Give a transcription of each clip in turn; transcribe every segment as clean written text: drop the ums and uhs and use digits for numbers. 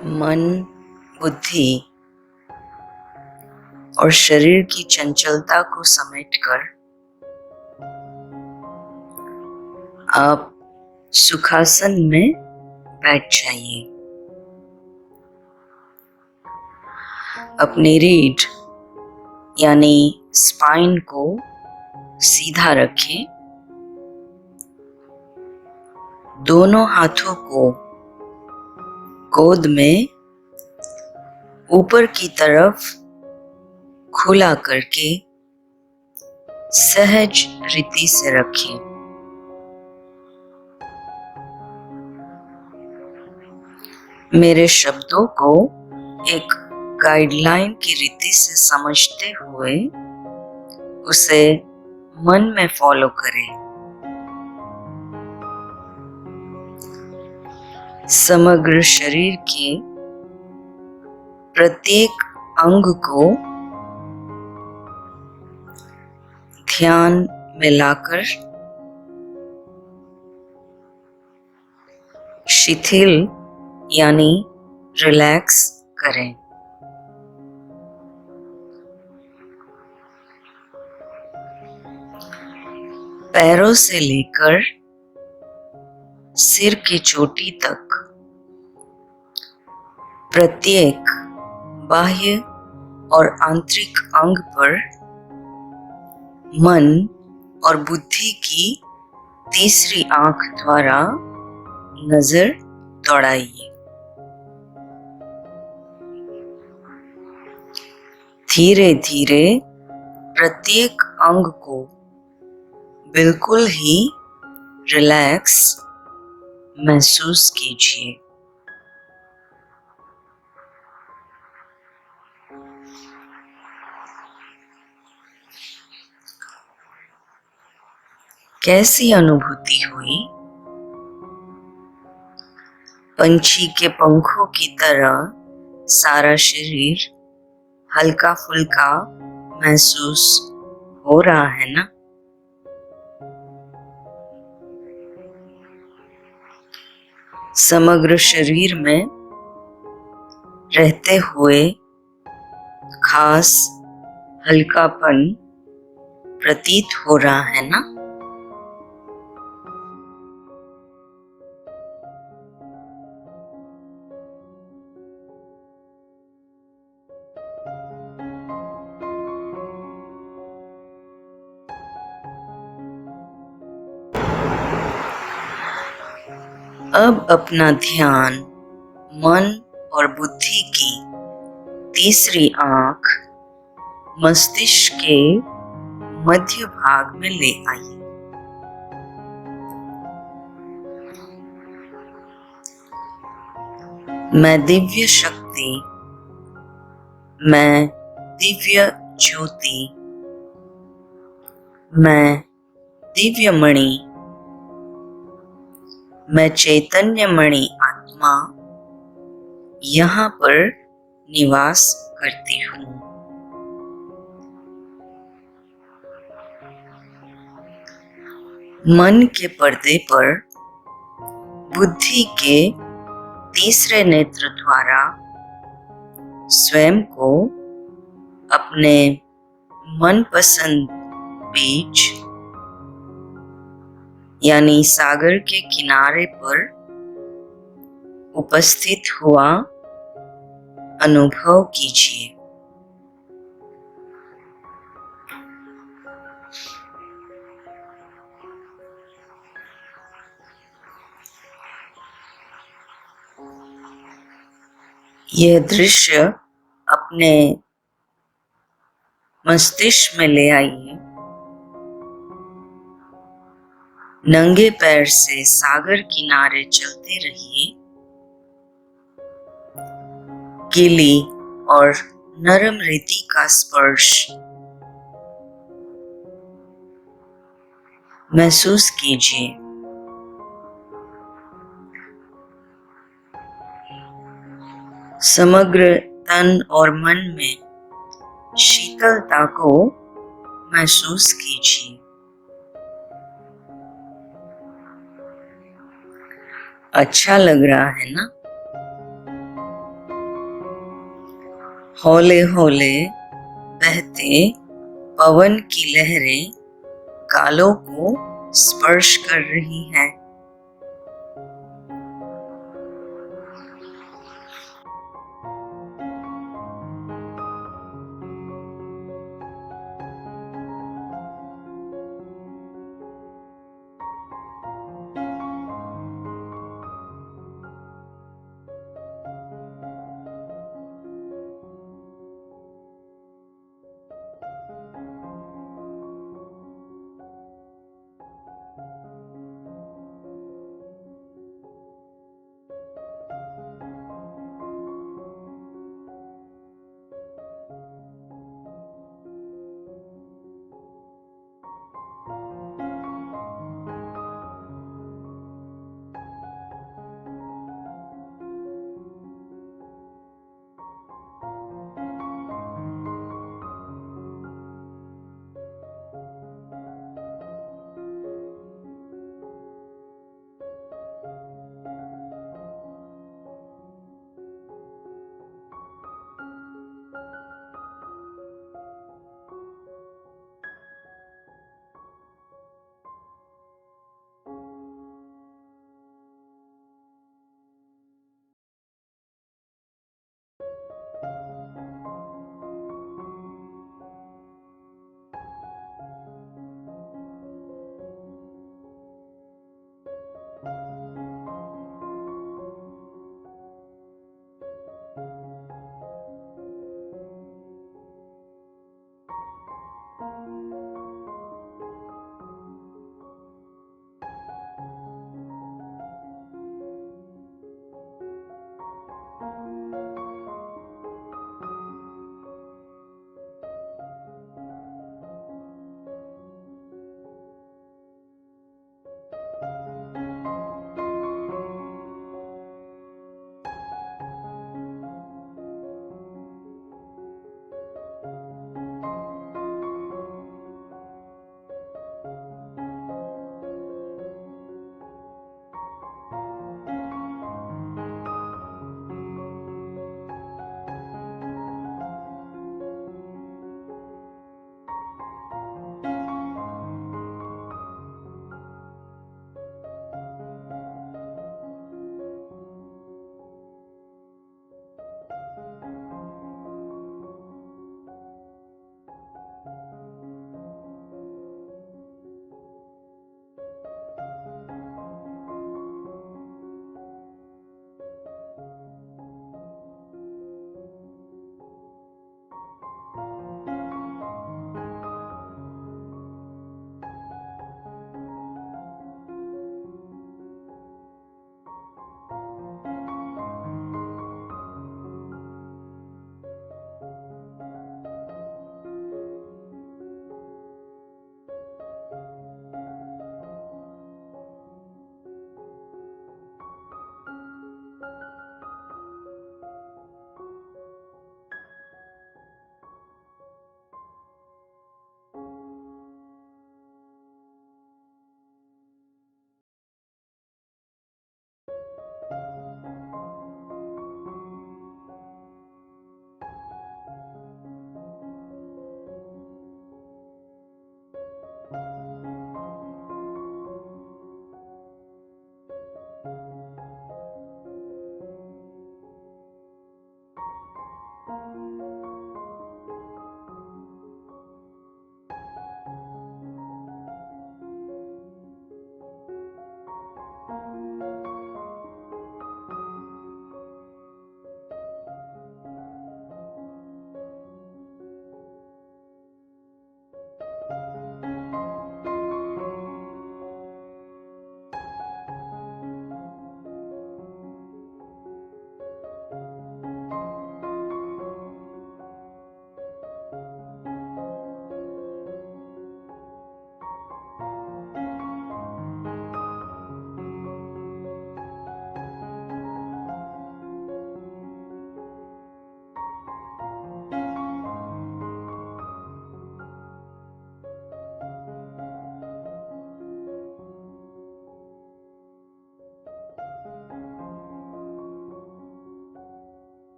मन, बुद्धि और शरीर की चंचलता को समेटकर आप सुखासन में बैठ जाइए। अपनी रीढ़ यानी स्पाइन को सीधा रखें। दोनों हाथों को गोद में ऊपर की तरफ खुला करके सहज रीति से रखें। मेरे शब्दों को एक गाइडलाइन की रीति से समझते हुए उसे मन में फॉलो करें। समग्र शरीर के प्रत्येक अंग को ध्यान में लाकर शिथिल यानी रिलैक्स करें। पैरों से लेकर सिर की चोटी तक प्रत्येक बाह्य और आंतरिक अंग पर मन और बुद्धि की तीसरी आंख द्वारा नजर दौड़ाइए। धीरे धीरे प्रत्येक अंग को बिल्कुल ही रिलैक्स महसूस कीजिए। कैसी अनुभूति हुई? पंछी के पंखों की तरह सारा शरीर हल्का फुल्का महसूस हो रहा है ना? समग्र शरीर में रहते हुए खास हल्कापन प्रतीत हो रहा है ना? अब अपना ध्यान मन और बुद्धि की तीसरी आंख मस्तिष्क के मध्य भाग में ले आइए। मैं दिव्य शक्ति, मैं दिव्य ज्योति, मैं दिव्य मणि, मैं चैतन्य मणि आत्मा यहाँ पर निवास करती हूँ। मन के पर्दे पर बुद्धि के तीसरे नेत्र द्वारा स्वयं को अपने मनपसंद बीच यानी सागर के किनारे पर उपस्थित हुआ अनुभव कीजिए। यह दृश्य अपने मस्तिष्क में ले आइए। नंगे पैर से सागर किनारे चलते रहिए। गीली और नरम रेती का स्पर्श महसूस कीजिए। समग्र तन और मन में शीतलता को महसूस कीजिए। अच्छा लग रहा है ना? हौले हौले बहते पवन की लहरें गालों को स्पर्श कर रही हैं।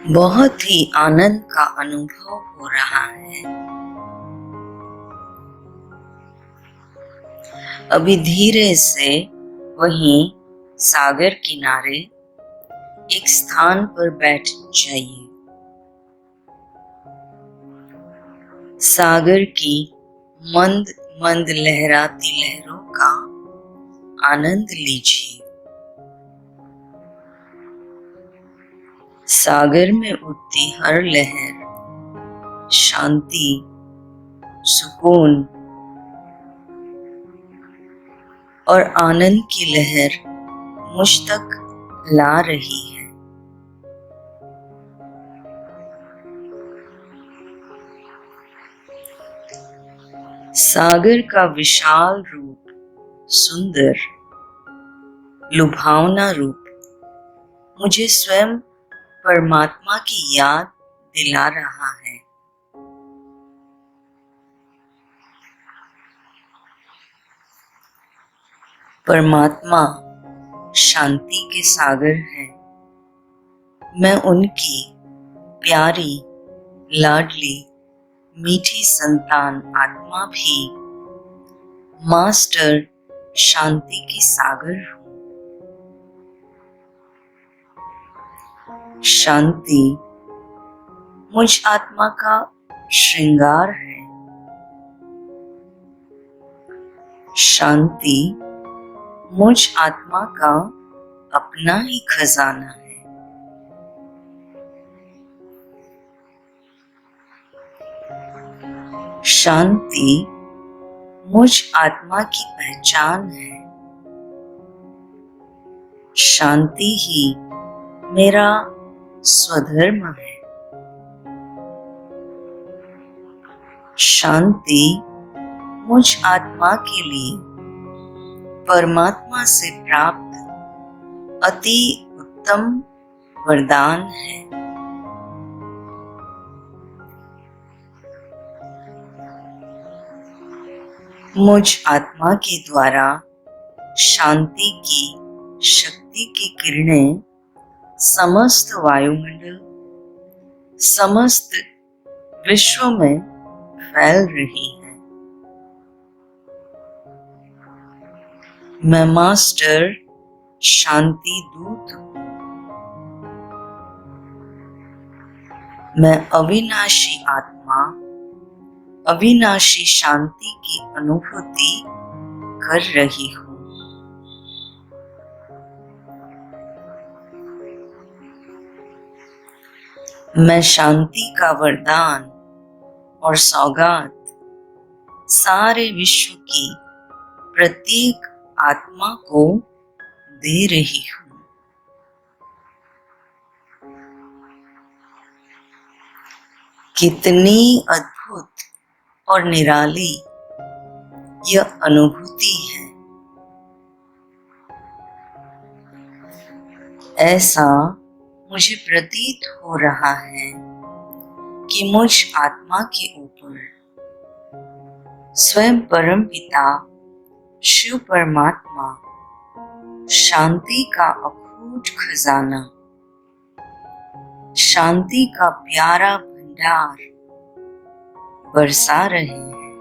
बहुत ही आनंद का अनुभव हो रहा है। अभी धीरे से वहीं सागर किनारे एक स्थान पर बैठ जाइए। सागर की मंद मंद लहराती लहरों का आनंद लीजिए। सागर में उठती हर लहर शांति, सुकून और आनंद की लहर मुझ तक ला रही है। सागर का विशाल रूप, सुंदर, लुभावना रूप मुझे स्वयं परमात्मा की याद दिला रहा है। परमात्मा शांति के सागर हैं। मैं उनकी प्यारी, लाडली, मीठी संतान आत्मा भी मास्टर शांति की सागर हूँ। शांति मुझ आत्मा का श्रृंगार है। शांति मुझ आत्मा का अपना ही खजाना है। शांति मुझ आत्मा की पहचान है। शांति ही मेरा स्वधर्म है। शांति मुझ आत्मा के लिए परमात्मा से प्राप्त अति उत्तम वरदान है। मुझ आत्मा के द्वारा शांति की शक्ति की किरणें समस्त वायुमंडल, समस्त विश्व में फैल रही है। मैं मास्टर शांति दूत हूँ। मैं अविनाशी आत्मा, अविनाशी शांति की अनुभूति कर रही हूँ। मैं शांति का वरदान और सौगात सारे विश्व की प्रत्येक आत्मा को दे रही हूँ। कितनी अद्भुत और निराली यह अनुभूति है। ऐसा मुझे प्रतीत हो रहा है कि मुझ आत्मा के ऊपर स्वयं परम पिता शिव परमात्मा शांति का अखूट खजाना, शांति का प्यारा भंडार बरसा रहे हैं।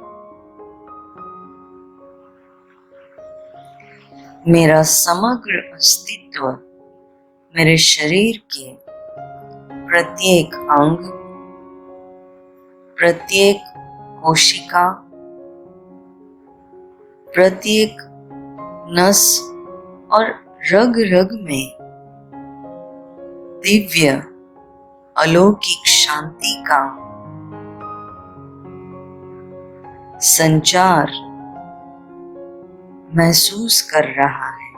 मेरा समग्र अस्तित्व मेरे शरीर के प्रत्येक अंग, प्रत्येक कोशिका, प्रत्येक नस और रग रग में दिव्य अलौकिक शांति का संचार महसूस कर रहा है।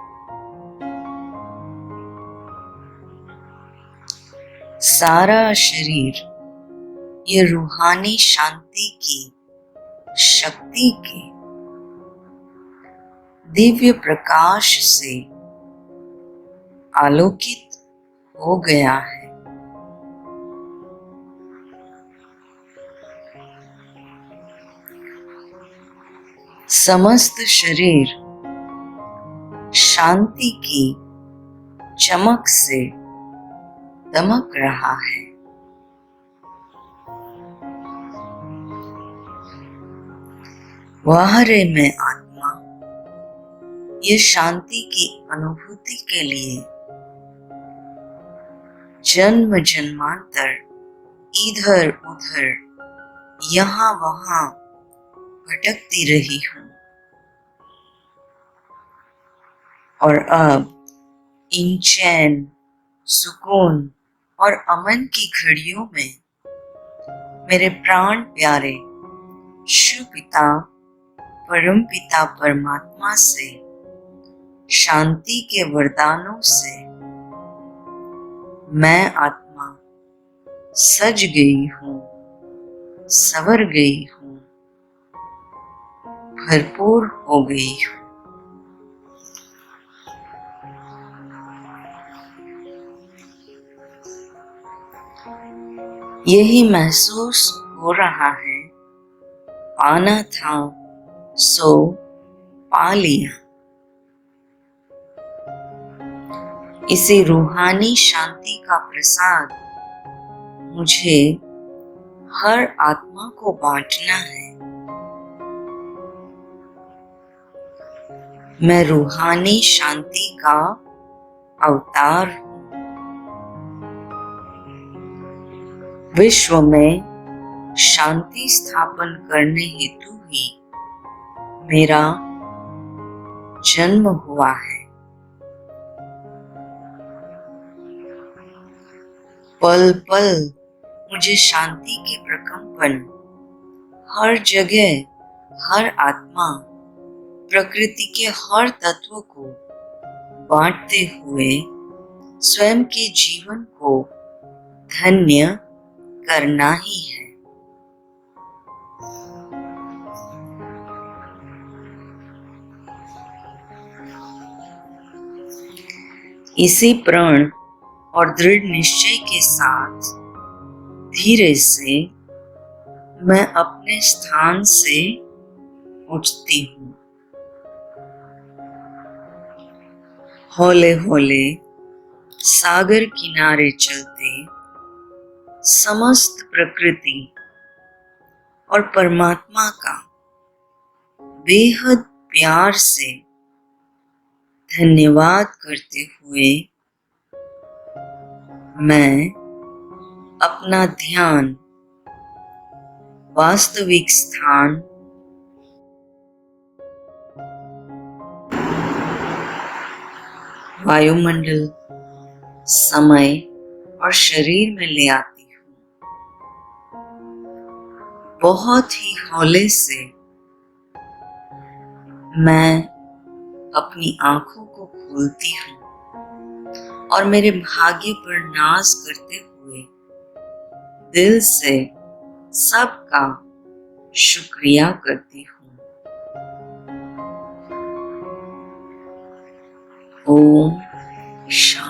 सारा शरीर ये रूहानी शांति की शक्ति के दिव्य प्रकाश से आलोकित हो गया है। समस्त शरीर शांति की चमक से दमक रहा है। वाह रे मैं आत्मा, ये शांति की अनुभूति के लिए जन्म जन्मांतर इधर उधर यहाँ वहाँ भटकती रही हूँ, और अब इन चैन, सुकून और अमन की घड़ियों में मेरे प्राण प्यारे शिव पिता, परम पिता परमात्मा से शांति के वरदानों से मैं आत्मा सज गई हूँ, संवर गई हूँ, भरपूर हो गई हूँ। यही महसूस हो रहा है, पाना था सो पा लिया। इसी रूहानी शांति का प्रसाद मुझे हर आत्मा को बांटना है। मैं रूहानी शांति का अवतार हूँ। विश्व में शांति स्थापन करने हेतु ही मेरा जन्म हुआ है। पल पल मुझे शांति के प्रकंपन हर जगह, हर आत्मा, प्रकृति के हर तत्व को बांटते हुए स्वयं के जीवन को धन्य करना ही है। इसी प्रण और दृढ़ निश्चय के साथ धीरे से मैं अपने स्थान से उठती हूँ। हौले हौले सागर किनारे चलते समस्त प्रकृति और परमात्मा का बेहद प्यार से धन्यवाद करते हुए मैं अपना ध्यान वास्तविक स्थान वायुमंडल, समय और शरीर में ले आती हूँ। बहुत ही हौले से मैं अपनी आंखों को खोलती हूँ और मेरे भाग्य पर नाज करते हुए दिल से सबका शुक्रिया करती हूँ। ओम शांति।